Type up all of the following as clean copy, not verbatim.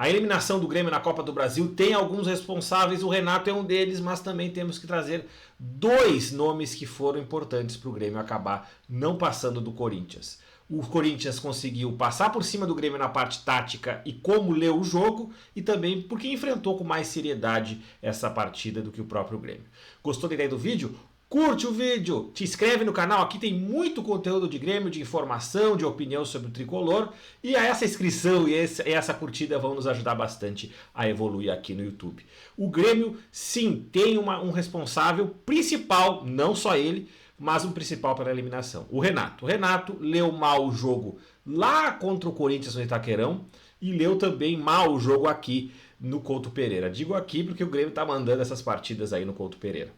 A eliminação do Grêmio na Copa do Brasil tem alguns responsáveis, o Renato é um deles, mas também temos que trazer dois nomes que foram importantes para o Grêmio acabar não passando do Corinthians. O Corinthians conseguiu passar por cima do Grêmio na parte tática e como leu o jogo, e também porque enfrentou com mais seriedade essa partida do que o próprio Grêmio. Gostou da ideia do vídeo? Curte o vídeo, te inscreve no canal, aqui tem muito conteúdo de Grêmio, de informação, de opinião sobre o tricolor, e essa inscrição e essa curtida vão nos ajudar bastante a evoluir aqui no YouTube. O Grêmio, sim, tem um responsável principal, não só ele, mas um principal para a eliminação, o Renato. O Renato leu mal o jogo lá contra o Corinthians no Itaquerão e leu também mal o jogo aqui no Couto Pereira. Digo aqui porque o Grêmio está mandando essas partidas aí no Couto Pereira.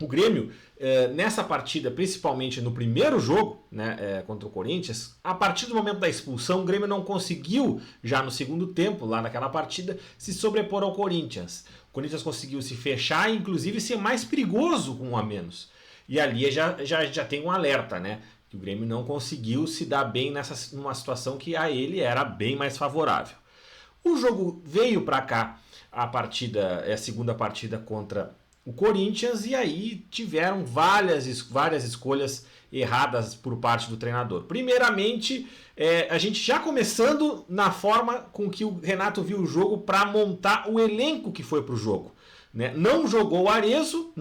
O Grêmio, nessa partida, principalmente no primeiro jogo, né, contra o Corinthians, a partir do momento da expulsão, o Grêmio não conseguiu, já no segundo tempo, lá naquela partida, se sobrepor ao Corinthians. O Corinthians conseguiu se fechar e, inclusive, ser mais perigoso com um a menos. E ali já tem um alerta, né? Que o Grêmio não conseguiu se dar bem numa situação que a ele era bem mais favorável. O jogo veio para cá, a segunda partida contra o Corinthians, e aí tiveram várias escolhas erradas por parte do treinador. Primeiramente, a gente já começando na forma com que o Renato viu o jogo para montar o elenco que foi para o jogo. Né? Não jogou o Arezzo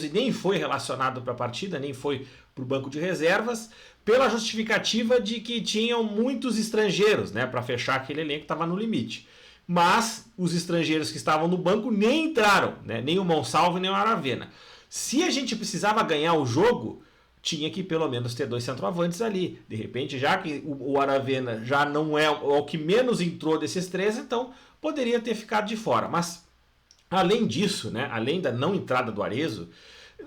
e nem foi relacionado para a partida, nem foi para o banco de reservas, pela justificativa de que tinham muitos estrangeiros, né, para fechar aquele elenco que estava no limite. Mas os estrangeiros que estavam no banco nem entraram, né? Nem o Monsalvo nem o Aravena. Se a gente precisava ganhar o jogo, tinha que pelo menos ter dois centroavantes ali. De repente, já que o Aravena já não é o que menos entrou desses três, então poderia ter ficado de fora. Mas além disso, né, além da não entrada do Arezzo,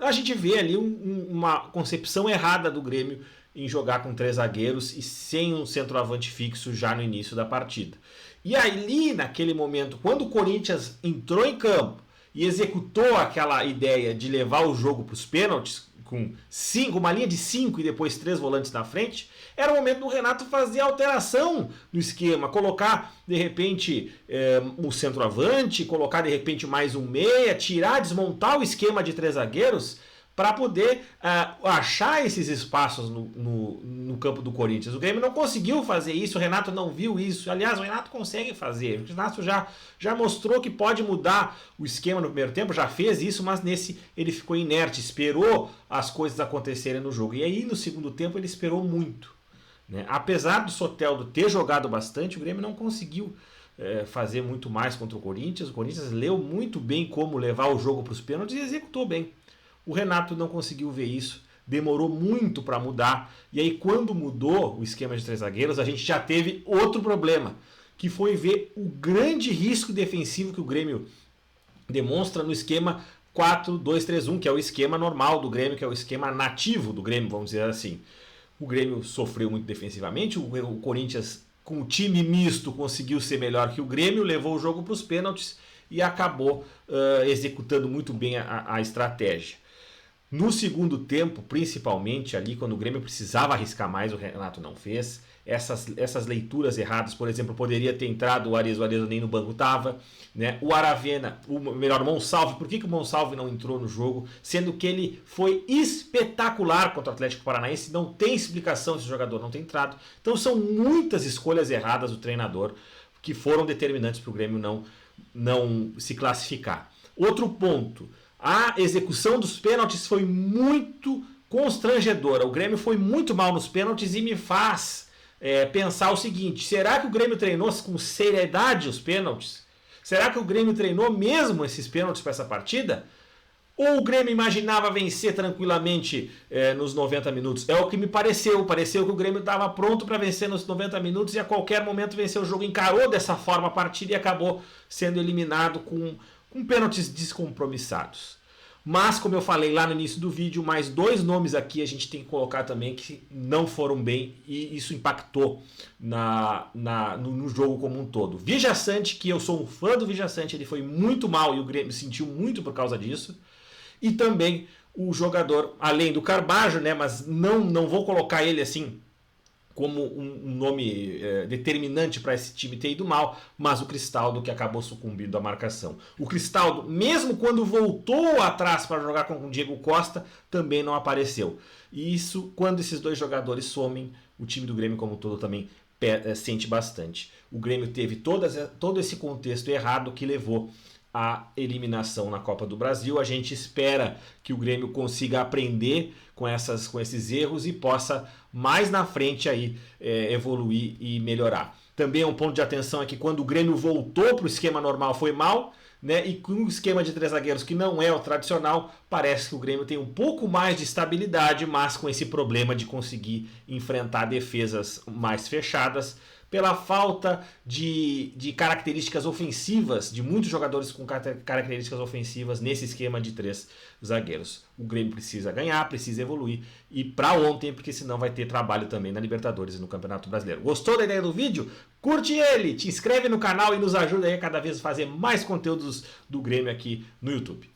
a gente vê ali uma concepção errada do Grêmio em jogar com três zagueiros e sem um centroavante fixo já no início da partida. E ali, naquele momento, quando o Corinthians entrou em campo e executou aquela ideia de levar o jogo para os pênaltis, com uma linha de 5 e depois 3 volantes na frente, era o momento do Renato fazer a alteração no esquema, colocar de repente o centroavante, colocar de repente mais um meia, desmontar o esquema de três zagueiros para poder achar esses espaços no campo do Corinthians. O Grêmio não conseguiu fazer isso, o Renato não viu isso. Aliás, o Renato consegue fazer. O Renato já mostrou que pode mudar o esquema no primeiro tempo, já fez isso, mas nesse ele ficou inerte, esperou as coisas acontecerem no jogo. E aí no segundo tempo ele esperou muito. Né? Apesar do Soteldo ter jogado bastante, o Grêmio não conseguiu fazer muito mais contra o Corinthians. O Corinthians leu muito bem como levar o jogo para os pênaltis e executou bem. O Renato não conseguiu ver isso, demorou muito para mudar, e aí quando mudou o esquema de três zagueiros, a gente já teve outro problema, que foi ver o grande risco defensivo que o Grêmio demonstra no esquema 4-2-3-1, que é o esquema normal do Grêmio, que é o esquema nativo do Grêmio, vamos dizer assim. O Grêmio sofreu muito defensivamente, o Corinthians com o time misto conseguiu ser melhor que o Grêmio, levou o jogo para os pênaltis e acabou executando muito bem a estratégia. No segundo tempo, principalmente ali, quando o Grêmio precisava arriscar mais, o Renato não fez. Essas leituras erradas, por exemplo, poderia ter entrado o Arezzo nem no banco estava. Né? O Aravena, o Monsalvo, por que o Monsalvo não entrou no jogo? Sendo que ele foi espetacular contra o Atlético Paranaense, não tem explicação esse jogador não ter entrado. Então são muitas escolhas erradas do treinador que foram determinantes para o Grêmio não se classificar. Outro ponto. A execução dos pênaltis foi muito constrangedora. O Grêmio foi muito mal nos pênaltis e me faz pensar o seguinte: será que o Grêmio treinou com seriedade os pênaltis? Será que o Grêmio treinou mesmo esses pênaltis para essa partida? Ou o Grêmio imaginava vencer tranquilamente nos 90 minutos? É o que me pareceu. Pareceu que o Grêmio estava pronto para vencer nos 90 minutos e a qualquer momento vencer o jogo. Encarou dessa forma a partida e acabou sendo eliminado com pênaltis descompromissados. Mas, como eu falei lá no início do vídeo, mais dois nomes aqui a gente tem que colocar também que não foram bem e isso impactou no jogo como um todo. Vijaçante, que eu sou um fã do Vijaçante, ele foi muito mal e o Grêmio sentiu muito por causa disso. E também o jogador, além do Carbajo, né, mas não vou colocar ele assim como um nome determinante para esse time ter ido mal, mas o Cristaldo que acabou sucumbindo à marcação. O Cristaldo, mesmo quando voltou atrás para jogar com o Diego Costa, também não apareceu. E isso, quando esses dois jogadores somem, o time do Grêmio como um todo também sente bastante. O Grêmio teve todo esse contexto errado que levou à eliminação na Copa do Brasil. A gente espera que o Grêmio consiga aprender com esses erros e possa mais na frente aí evoluir e melhorar. Também um ponto de atenção é que quando o Grêmio voltou para o esquema normal foi mal, né? E com o esquema de 3 zagueiros que não é o tradicional, parece que o Grêmio tem um pouco mais de estabilidade, mas com esse problema de conseguir enfrentar defesas mais fechadas, pela falta de características ofensivas, de muitos jogadores com características ofensivas nesse esquema de 3 zagueiros. O Grêmio precisa ganhar, precisa evoluir, e para ontem, porque senão vai ter trabalho também na Libertadores e no Campeonato Brasileiro. Gostou da ideia do vídeo? Curte ele, te inscreve no canal e nos ajuda aí a cada vez fazer mais conteúdos do Grêmio aqui no YouTube.